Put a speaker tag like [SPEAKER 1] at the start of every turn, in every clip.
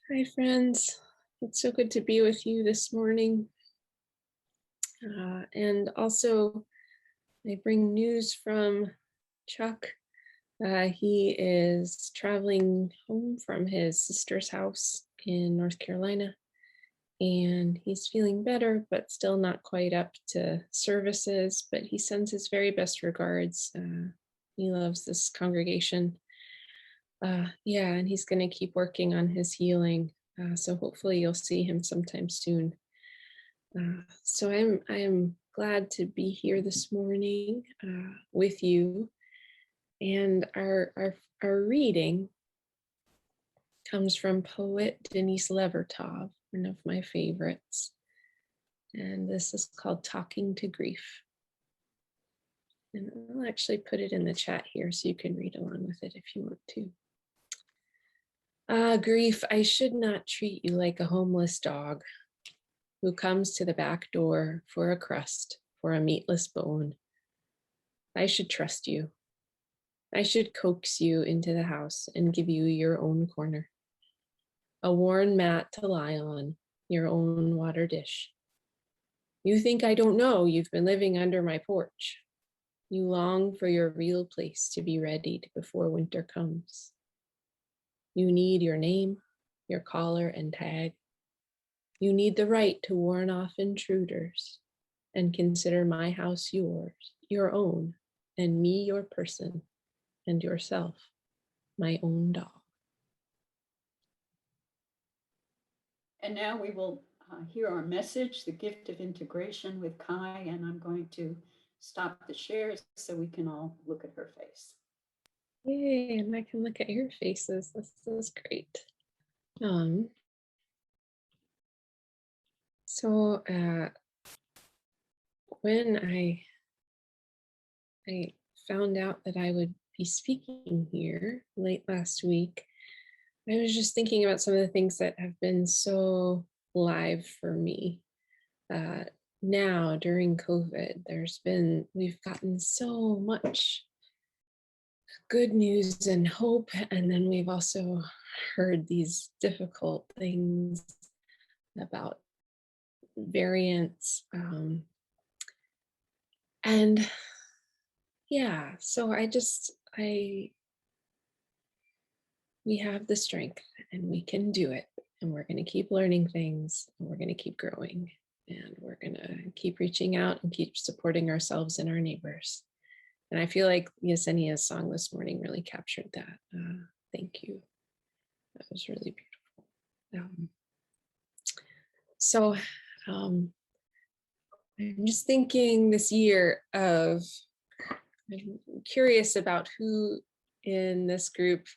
[SPEAKER 1] Hi, friends. It's so good to be with you this morning. And also, I bring news from Chuck. He is traveling home from his sister's house in North Carolina, and he's feeling better, but still not quite up to services. But he sends his very best regards. He loves this congregation. Yeah, and he's going to keep working on his healing. So hopefully you'll see him sometime soon. So I'm glad to be here this morning with you. And our reading comes from poet Denise Levertov, one of my favorites. And this is called Talking to Grief. And I'll actually put it in the chat here so you can read along with it if you want to. Grief, I should not treat you like a homeless dog who comes to the back door for a crust, for a meatless bone. I should trust you. I should coax you into the house and give you your own corner, a worn mat to lie on, your own water dish. You think I don't know you've been living under my porch. You long for your real place to be readied before winter comes. You need your name, your collar and tag. You need the right to warn off intruders and consider my house yours, your own, and me your person, and yourself my own dog.
[SPEAKER 2] And now we will hear our message, the gift of integration with Kai, and I'm going to stop the shares so we can all look at her face.
[SPEAKER 1] Yay, and I can look at your faces. This is great. So when I found out that I would be speaking here late last week, I was just thinking about some of the things that have been so live for me. Now during COVID, we've gotten so much good news and hope, and then we've also heard these difficult things about variants. And yeah, so we have the strength and we can do it, and we're going to keep learning things, and we're going to keep growing, and we're going to keep reaching out and keep supporting ourselves and our neighbors. And I feel like Yesenia's song this morning really captured that. Thank you. That was really beautiful. So I'm just thinking this year I'm curious about who in this group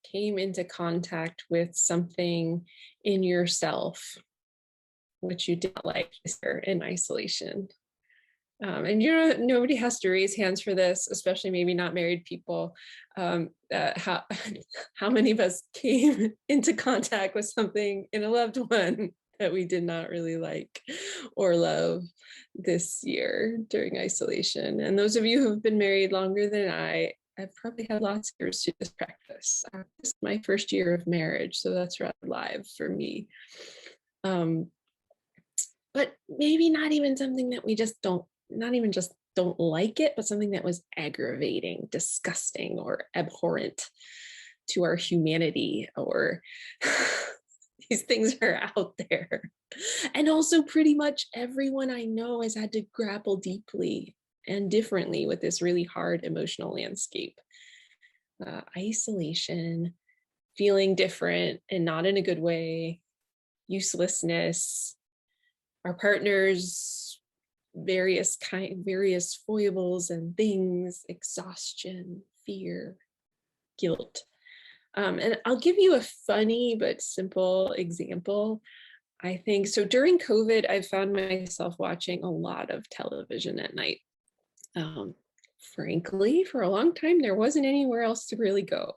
[SPEAKER 1] came into contact with something in yourself which you didn't like in isolation. And nobody has to raise hands for this, especially maybe not married people. How many of us came into contact with something in a loved one that we did not really like or love this year during isolation? And those of you who have been married longer than I've probably had lots of years to just practice. This is my first year of marriage, so that's rather live for me. But maybe not even something that we just don't like it, but something that was aggravating, disgusting, or abhorrent to our humanity, or these things are out there. And also pretty much everyone I know has had to grapple deeply and differently with this really hard emotional landscape. Isolation, feeling different and not in a good way, uselessness, our partners, various foibles and things, exhaustion, fear, guilt. And I'll give you a funny but simple example. I think so. During COVID, I found myself watching a lot of television at night. Frankly, for a long time, there wasn't anywhere else to really go.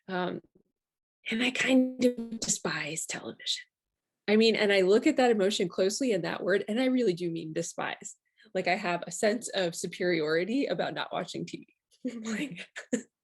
[SPEAKER 1] And I kind of despise television. I mean, and I look at that emotion closely in that word, and I really do mean despise. Like I have a sense of superiority about not watching TV. Like,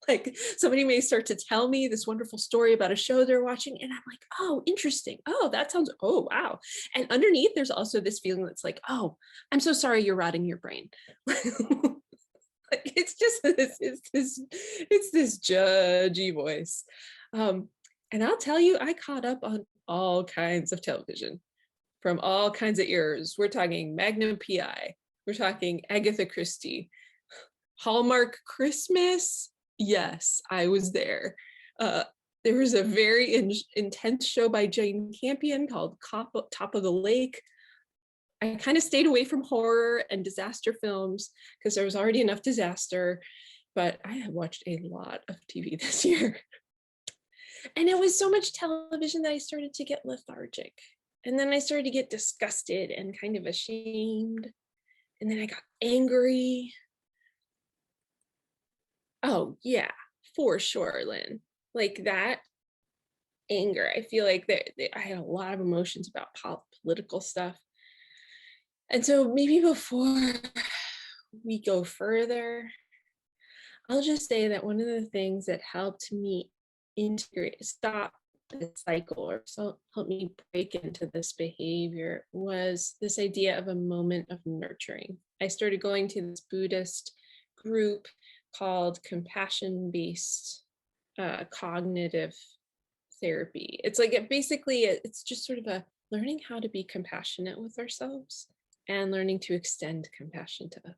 [SPEAKER 1] Like somebody may start to tell me this wonderful story about a show they're watching, and I'm like, oh, interesting. Oh, that sounds, oh, wow. And underneath, there's also this feeling that's like, oh, I'm so sorry you're rotting your brain. Like, it's just this, it's this judgy voice. And I'll tell you, I caught up on all kinds of television from all kinds of eras. We're talking Magnum PI. We're talking Agatha Christie. Hallmark Christmas. Yes, I was there. There was a very intense show by Jane Campion called Top of the Lake. I kind of stayed away from horror and disaster films because there was already enough disaster, but I have watched a lot of TV this year. And it was so much television that I started to get lethargic. And then I started to get disgusted and kind of ashamed. And then I got angry. Oh, yeah, for sure, Lynn. Like that anger. I feel like I had a lot of emotions about political stuff. And so maybe before we go further, I'll just say that one of the things that helped me stop the cycle, or so help me break into this behavior, was this idea of a moment of nurturing. I started going to this Buddhist group called compassion-based cognitive therapy. It's like it's just sort of a learning how to be compassionate with ourselves and learning to extend compassion to others.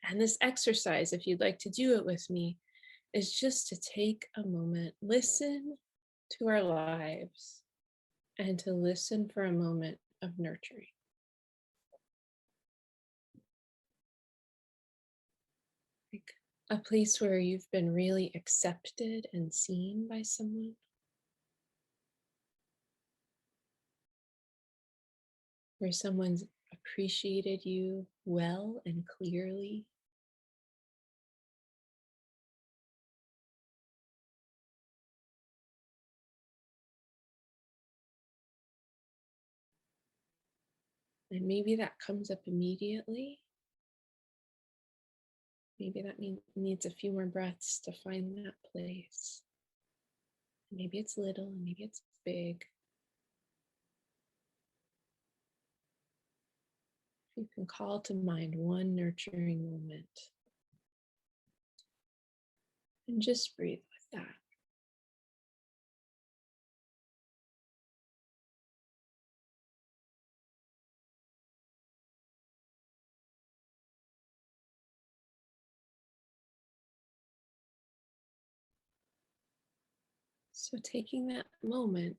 [SPEAKER 1] And this exercise, if you'd like to do it with me, is just to take a moment, listen to our lives, and to listen for a moment of nurturing. Like a place where you've been really accepted and seen by someone. Where someone's appreciated you well and clearly. And maybe that comes up immediately. Maybe that needs a few more breaths to find that place. Maybe it's little, and maybe it's big. You can call to mind one nurturing moment. And just breathe with that. So taking that moment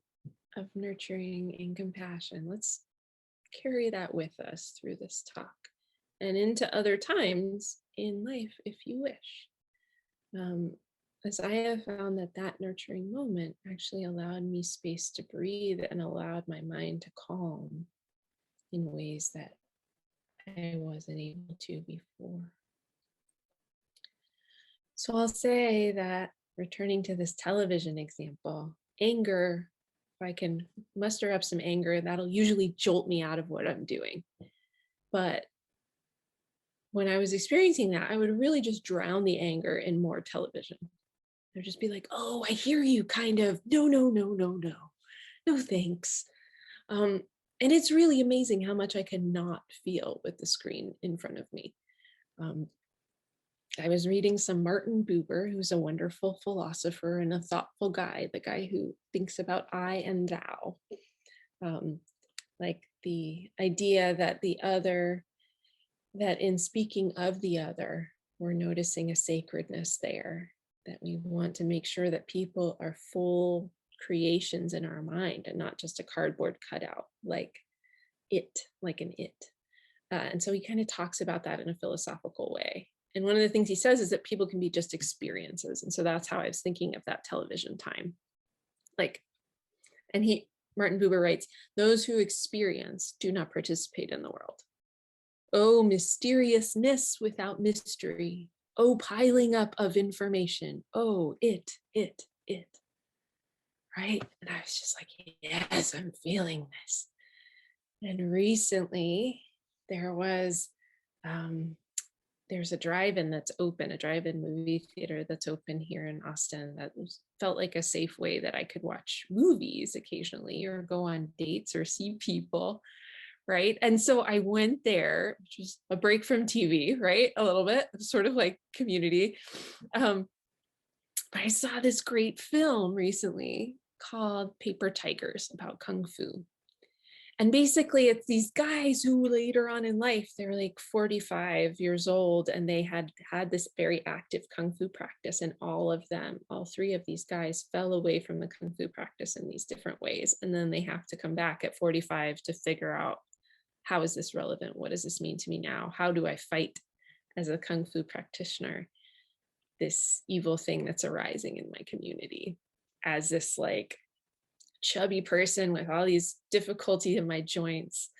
[SPEAKER 1] of nurturing and compassion, let's carry that with us through this talk and into other times in life if you wish. As I have found that nurturing moment actually allowed me space to breathe and allowed my mind to calm in ways that I wasn't able to before. So I'll say that, returning to this television example, anger, if I can muster up some anger, that'll usually jolt me out of what I'm doing. But when I was experiencing that, I would really just drown the anger in more television. I'd just be like, oh, I hear you, kind of. No, no, no, no, no. No, thanks. And it's really amazing how much I cannot feel with the screen in front of me. I was reading some Martin Buber, who's a wonderful philosopher and a thoughtful guy, the guy who thinks about I and thou. Like the idea that the other, that in speaking of the other, we're noticing a sacredness there, that we want to make sure that people are full creations in our mind and not just a cardboard cutout, like an it. And so he kind of talks about that in a philosophical way. And one of the things he says is that people can be just experiences. And so that's how I was thinking of that television time. Martin Buber writes, those who experience do not participate in the world. Oh, mysteriousness without mystery. Oh, piling up of information. Oh, it. Right? And I was just like, yes, I'm feeling this. And recently there was there's a drive-in that's open, a drive-in movie theater that's open here in Austin that felt like a safe way that I could watch movies occasionally or go on dates or see people, right? And so I went there, which was a break from TV, right? A little bit, sort of like community. But I saw this great film recently called Paper Tigers about Kung Fu. And basically, it's these guys who later on in life, they're like 45 years old, and they had this very active Kung Fu practice. And all of them, all three of these guys, fell away from the Kung Fu practice in these different ways. And then they have to come back at 45 to figure out, how is this relevant? What does this mean to me now? How do I fight as a Kung Fu practitioner this evil thing that's arising in my community as this like chubby person with all these difficulty in my joints?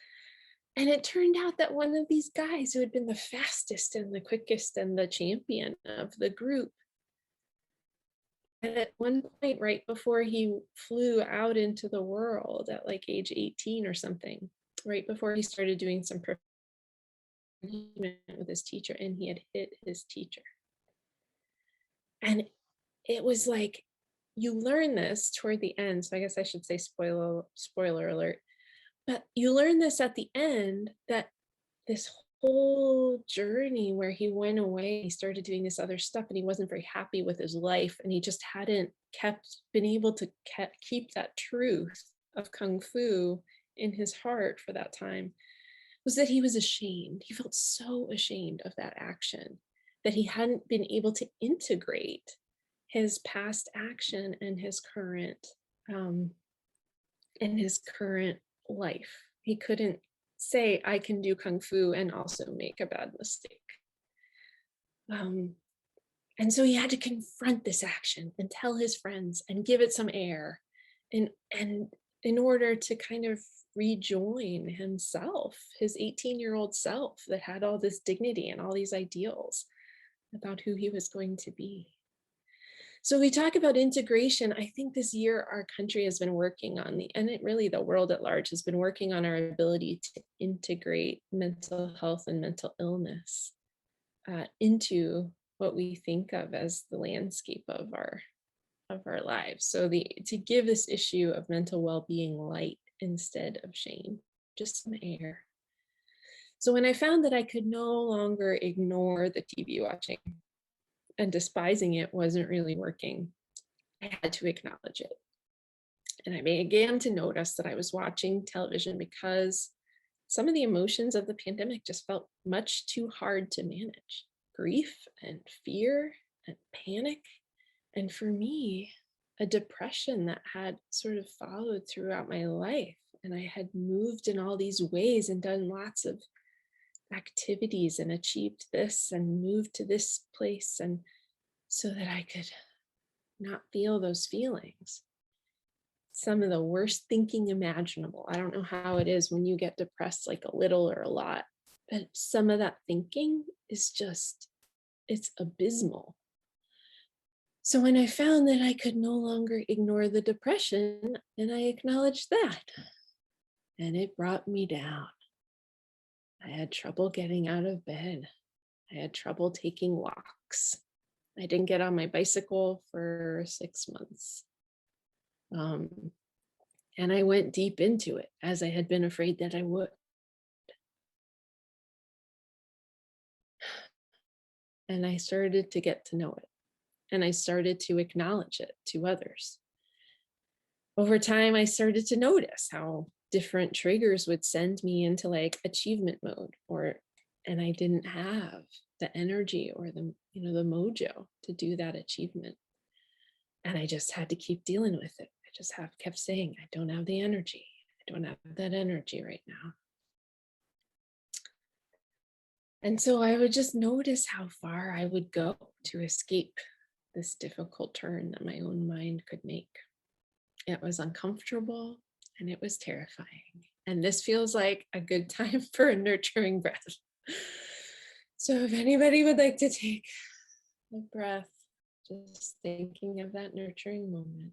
[SPEAKER 1] And it turned out that one of these guys who had been the fastest and the quickest and the champion of the group, and at one point right before he flew out into the world at like age 18 or something, right before he started doing some with his teacher, and he had hit his teacher. And it was like, you learn this toward the end. So I guess I should say spoiler alert. But you learn this at the end, that this whole journey where he went away, he started doing this other stuff, and he wasn't very happy with his life, and he just hadn't been able to keep that truth of Kung Fu in his heart for that time, was that he was ashamed. He felt so ashamed of that action, that he hadn't been able to integrate his past action and his current life. He couldn't say, I can do Kung Fu and also make a bad mistake. And so he had to confront this action and tell his friends and give it some air, and in order to kind of rejoin himself, his 18-year-old self that had all this dignity and all these ideals about who he was going to be. So we talk about integration. I think this year our country has been working on and really the world at large has been working on our ability to integrate mental health and mental illness into what we think of as the landscape of our lives. So to give this issue of mental well-being light instead of shame, just some air. So when I found that I could no longer ignore the TV watching and despising it wasn't really working, I had to acknowledge it. And I began to notice that I was watching television because some of the emotions of the pandemic just felt much too hard to manage. Grief and fear and panic. And for me, a depression that had sort of followed throughout my life. And I had moved in all these ways and done lots of activities and achieved this and moved to this place, and so that I could not feel those feelings. Some of the worst thinking imaginable. I don't know how it is when you get depressed, like a little or a lot, but some of that thinking is just, it's abysmal. So when I found that I could no longer ignore the depression, and I acknowledged that, and it brought me down. I had trouble getting out of bed. I had trouble taking walks. I didn't get on my bicycle for 6 months. And I went deep into it, as I had been afraid that I would. And I started to get to know it. And I started to acknowledge it to others. Over time, I started to notice how different triggers would send me into like achievement mode, and I didn't have the energy or the mojo to do that achievement. And I just had to keep dealing with it. I just kept saying, I don't have the energy. I don't have that energy right now. And so I would just notice how far I would go to escape this difficult turn that my own mind could make. It was uncomfortable and it was terrifying. And this feels like a good time for a nurturing breath. So if anybody would like to take a breath, just thinking of that nurturing moment,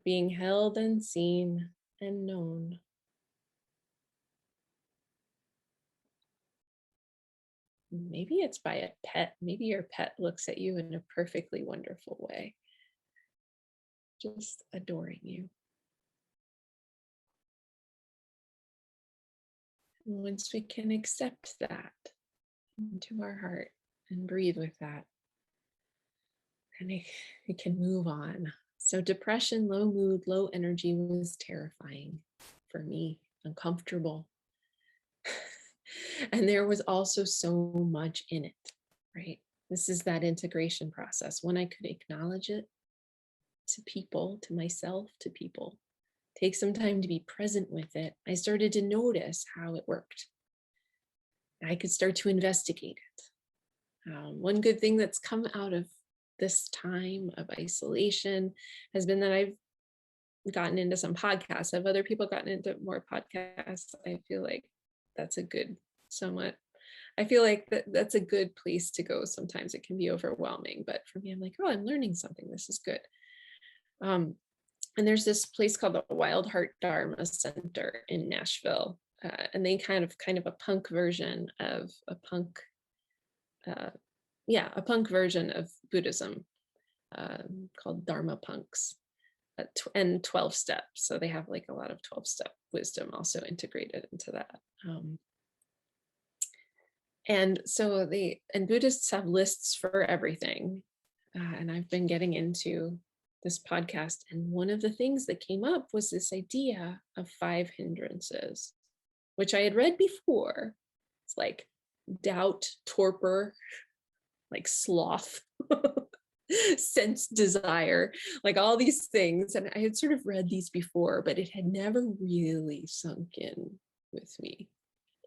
[SPEAKER 1] being held and seen and known. Maybe it's by a pet. Maybe your pet looks at you in a perfectly wonderful way, just adoring you. And once we can accept that into our heart and breathe with that, and we can move on. So depression, low mood, low energy was terrifying for me, uncomfortable. And there was also so much in it, right? This is that integration process. When I could acknowledge it to people, to myself, to people, take some time to be present with it, I started to notice how it worked. I could start to investigate it. One good thing that's come out of this time of isolation has been that I've gotten into some podcasts. Have other people gotten into more podcasts? I feel like that's a good, somewhat, I feel like that's a good place to go. Sometimes it can be overwhelming, but for me, I'm like, oh, I'm learning something. This is good. And there's this place called the Wild Heart Dharma Center in Nashville. And they kind of a punk version of a punk version of Buddhism called Dharma punks and 12 steps. So they have like a lot of 12-step wisdom also integrated into that. And so Buddhists have lists for everything. And I've been getting into this podcast. And one of the things that came up was this idea of 5 hindrances, which I had read before. It's like doubt, torpor, like sloth, sense desire, like all these things. And I had sort of read these before, but it had never really sunk in with me.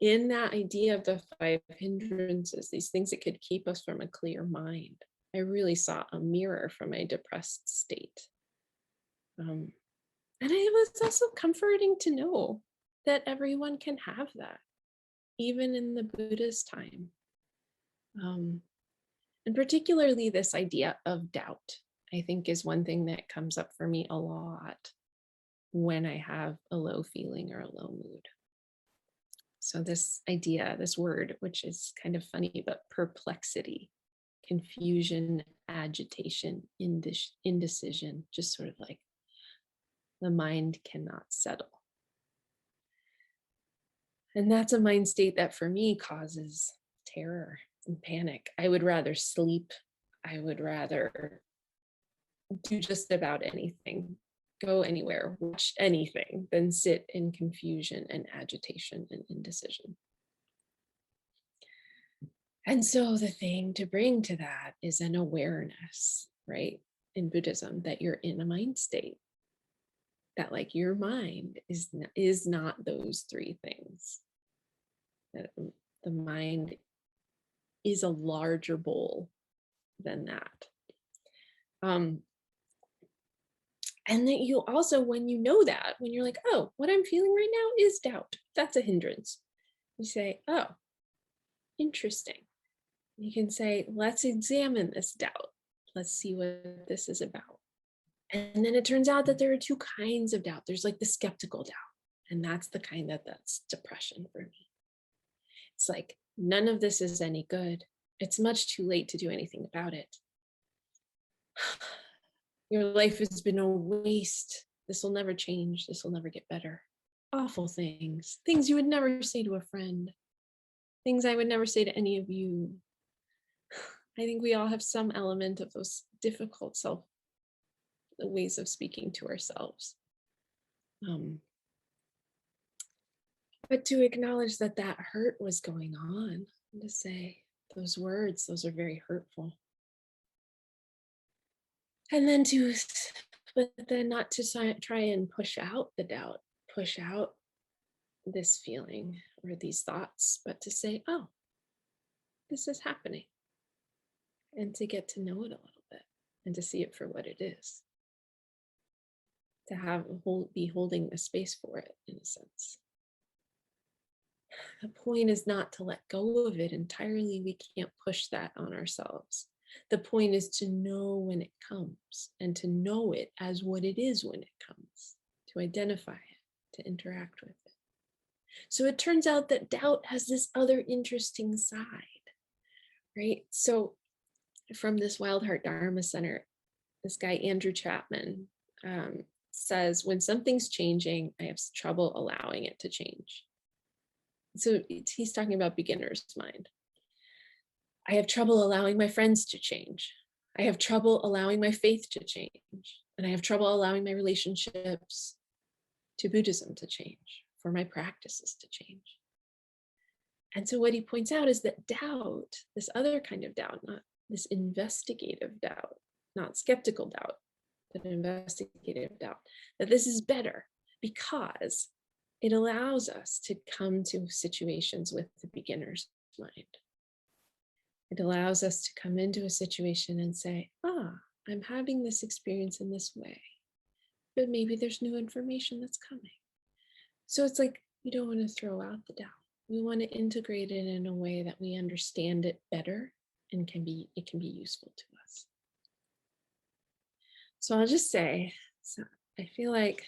[SPEAKER 1] In that idea of the 5 hindrances, these things that could keep us from a clear mind, I really saw a mirror for my depressed state. And it was also comforting to know that everyone can have that, even in the Buddhist time. And particularly this idea of doubt, I think, is one thing that comes up for me a lot when I have a low feeling or a low mood. So this idea, this word, which is kind of funny, but perplexity, confusion, agitation, indecision, just sort of like the mind cannot settle. And that's a mind state that for me causes terror and panic. I would rather sleep. I would rather do just about anything, go anywhere, watch anything, than sit in confusion and agitation and indecision. And so the thing to bring to that is an awareness, right? In Buddhism, that you're in a mind state, that like your mind is not those 3 things, that the mind is a larger bowl than that. And that you also, when you know that, when you're like, oh, what I'm feeling right now is doubt, that's a hindrance. You say, oh, interesting. You can say, let's examine this doubt. Let's see what this is about. And then it turns out that there are 2 kinds of doubt. There's like the skeptical doubt. And that's the kind that's depression for me. It's like, none of this is any good. It's much too late to do anything about it. Your life has been a waste. This will never change. This will never get better. Awful things you would never say to a friend, things I would never say to any of you. I think we all have some element of those difficult ways of speaking to ourselves. But to acknowledge that hurt was going on, and to say, those words, those are very hurtful. And then not to try and push out the doubt, push out this feeling or these thoughts, but to say, oh, this is happening. And to get to know it a little bit and to see it for what it is. To be holding a space for it, in a sense. The point is not to let go of it entirely. We can't push that on ourselves. The point is to know when it comes and to know it as what it is when it comes, to identify it, to interact with it. So it turns out that doubt has this other interesting side. right? So from this Wild Heart Dharma Center, this guy, Andrew Chapman, says, when something's changing, I have trouble allowing it to change. So he's talking about beginner's mind. I have trouble allowing my friends to change. I have trouble allowing my faith to change. And I have trouble allowing my relationships to Buddhism to change, for my practices to change. And so what he points out is that doubt, this other kind of doubt, not this investigative doubt, not skeptical doubt, but investigative doubt, that this is better because it allows us to come to situations with the beginner's mind. It allows us to come into a situation and say, I'm having this experience in this way, but maybe there's new information that's coming. So it's like, we don't want to throw out the doubt. We want to integrate it in a way that we understand it better and it can be useful to us. So I'll just say, so I feel like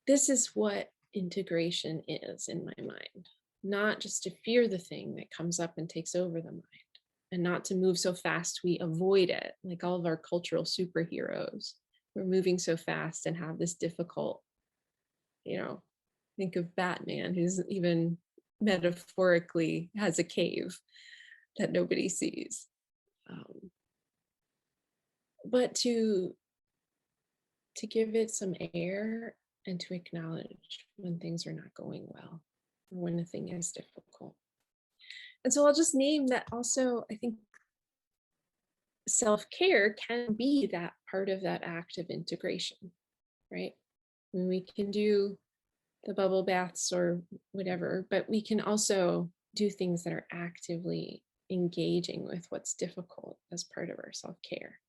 [SPEAKER 1] this is what integration is in my mind, not just to fear the thing that comes up and takes over the mind, and not to move so fast we avoid it, like all of our cultural superheroes. We're moving so fast and have this difficult, think of Batman, who's even metaphorically has a cave that nobody sees. But to give it some air and to acknowledge when things are not going well or when a thing is difficult. And so I'll just name that also, I think self-care can be that part of that act of integration, right? When we can do the bubble baths or whatever, but we can also do things that are actively engaging with what's difficult as part of our self-care.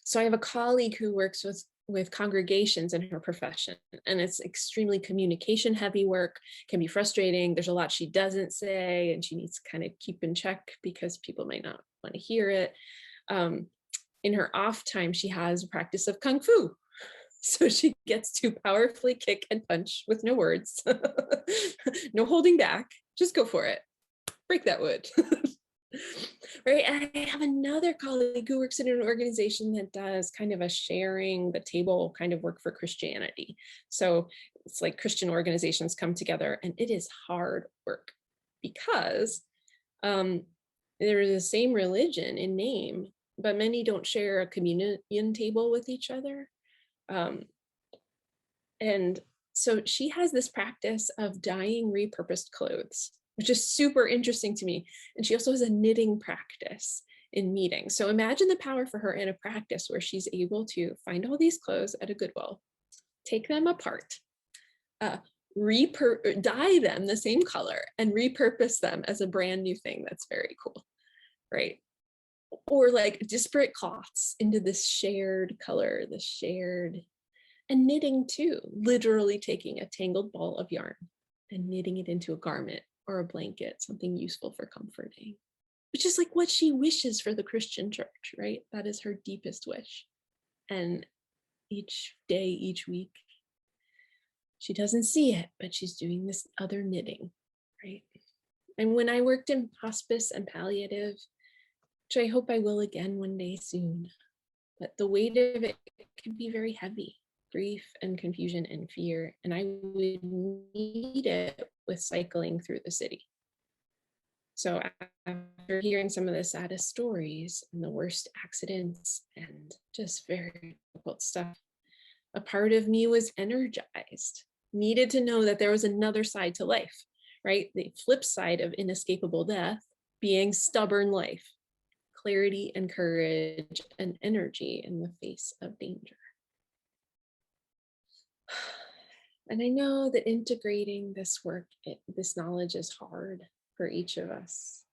[SPEAKER 1] So I have a colleague who works with congregations in her profession, and it's extremely communication heavy work, can be frustrating. There's a lot she doesn't say, and she needs to kind of keep in check because people might not want to hear it. In her off time, she has a practice of Kung Fu. So she gets to powerfully kick and punch with no words, no holding back, just go for it, break that wood. Right. And I have another colleague who works in an organization that does kind of a sharing the table kind of work for Christianity. So it's like Christian organizations come together, and it is hard work because they're the same religion in name, but many don't share a communion table with each other. And so she has this practice of dyeing repurposed clothes, which is super interesting to me. And she also has a knitting practice in meetings. So imagine the power for her in a practice where she's able to find all these clothes at a Goodwill, take them apart, dye them the same color, and repurpose them as a brand new thing that's very cool, right? Or like disparate cloths into this shared color, this shared. And knitting too, literally taking a tangled ball of yarn and knitting it into a garment or a blanket, something useful for comforting, which is like what she wishes for the Christian church, right? That is her deepest wish. And each day, each week, she doesn't see it, but she's doing this other knitting, right? And when I worked in hospice and palliative, which I hope I will again one day soon, but the weight of it can be very heavy. Grief and confusion and fear, and I would meet it with cycling through the city. So after hearing some of the saddest stories and the worst accidents and just very difficult stuff, a part of me was energized, needed to know that there was another side to life, right? The flip side of inescapable death being stubborn life, clarity and courage and energy in the face of danger. And I know that integrating this work, this knowledge is hard for each of us.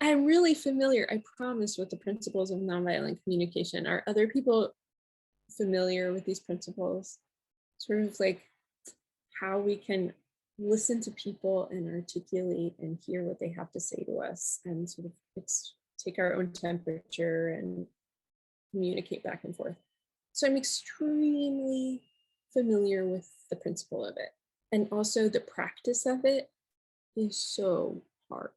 [SPEAKER 1] I'm really familiar, I promise, with the principles of nonviolent communication. Are other people familiar with these principles? Sort of like how we can listen to people and articulate and hear what they have to say to us and sort of take our own temperature and communicate back and forth. So I'm extremely familiar with the principle of it and also the practice of it is so hard.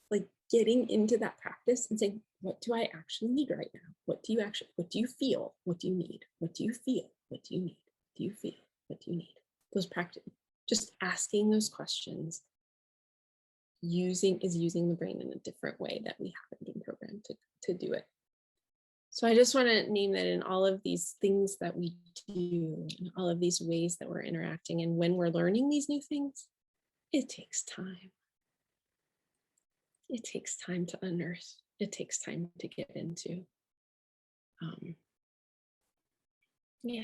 [SPEAKER 1] Like getting into that practice and saying, what do I actually need right now? What do you feel? What do you need? What do you feel? What do you need? What do you feel? What do you need? Those practice, just asking those questions using the brain in a different way that we haven't been programmed to do it. So I just want to name that in all of these things that we do, in all of these ways that we're interacting, and when we're learning these new things, it takes time. It takes time to unearth. It takes time to get into. Yeah.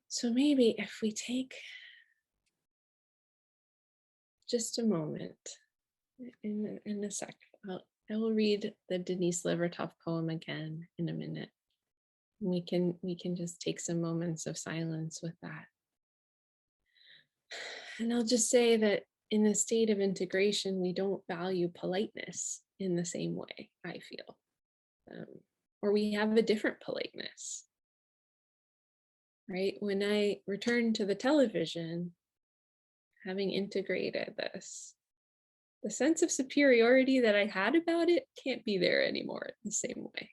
[SPEAKER 1] So maybe if we take just a moment, in a sec, I will read the Denise Levertov poem again in a minute. We can just take some moments of silence with that. And I'll just say that in a state of integration, we don't value politeness in the same way, I feel. Or we have a different politeness, right? When I return to the television, having integrated this, the sense of superiority that I had about it can't be there anymore in the same way.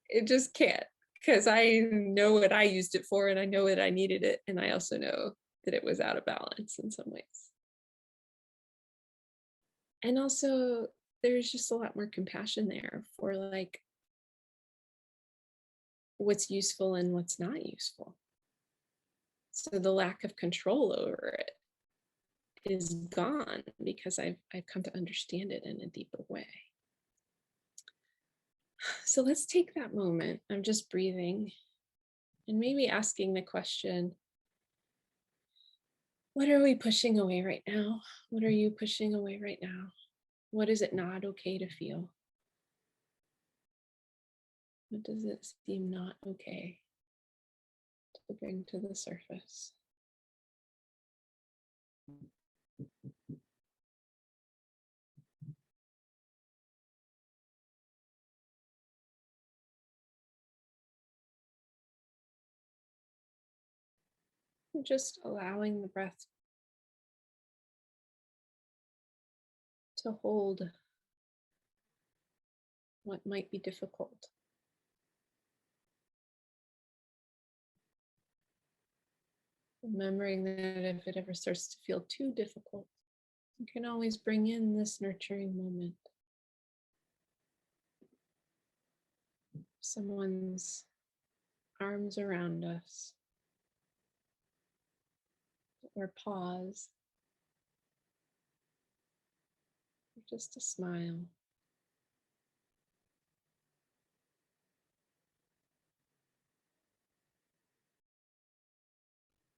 [SPEAKER 1] It just can't, because I know what I used it for and I know that I needed it. And I also know that it was out of balance in some ways. And also there's just a lot more compassion there for like what's useful and what's not useful. So the lack of control over it is gone because I've come to understand it in a deeper way. So let's take that moment. I'm just breathing and maybe asking the question, what are we pushing away right now? What are you pushing away right now? What is it not okay to feel? What does it seem not okay to bring to the surface? And just allowing the breath to hold what might be difficult. Remembering that if it ever starts to feel too difficult, you can always bring in this nurturing moment. Someone's arms around us, or pause, or just a smile.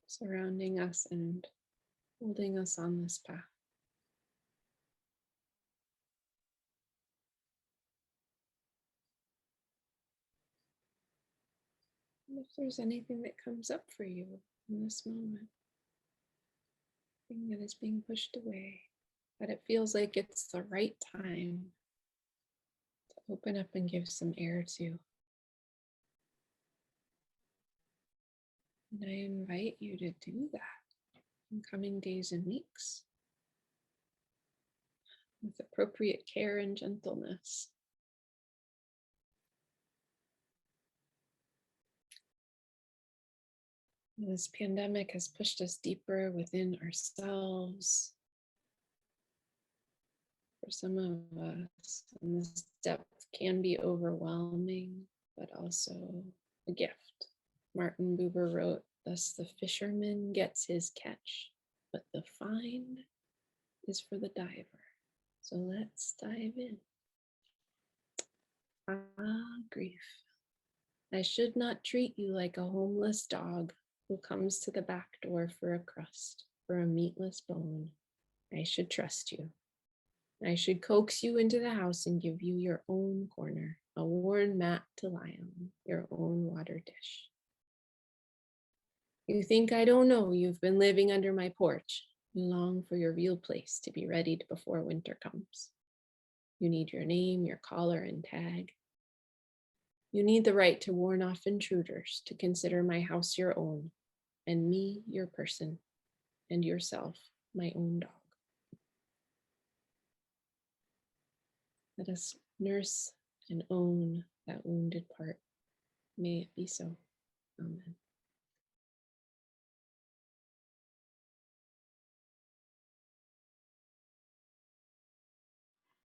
[SPEAKER 1] Surrounding us and holding us on this path. And if there's anything that comes up for you in this moment, anything that is being pushed away, that it feels like it's the right time to open up and give some air to. And I invite you to do that in coming days and weeks with appropriate care and gentleness. This pandemic has pushed us deeper within ourselves. For some of us, and this depth can be overwhelming, but also a gift. Martin Buber wrote, "Thus the fisherman gets his catch, but the find is for the diver." So let's dive in. Ah, grief. I should not treat you like a homeless dog who comes to the back door for a crust, for a meatless bone. I should trust you. I should coax you into the house and give you your own corner, a worn mat to lie on, your own water dish. You think I don't know you've been living under my porch. You long for your real place to be readied before winter comes. You need your name, your collar, and tag. You need the right to warn off intruders, to consider my house your own, and me your person. and yourself, my own dog. Let us nurse and own that wounded part. May it be so. Amen.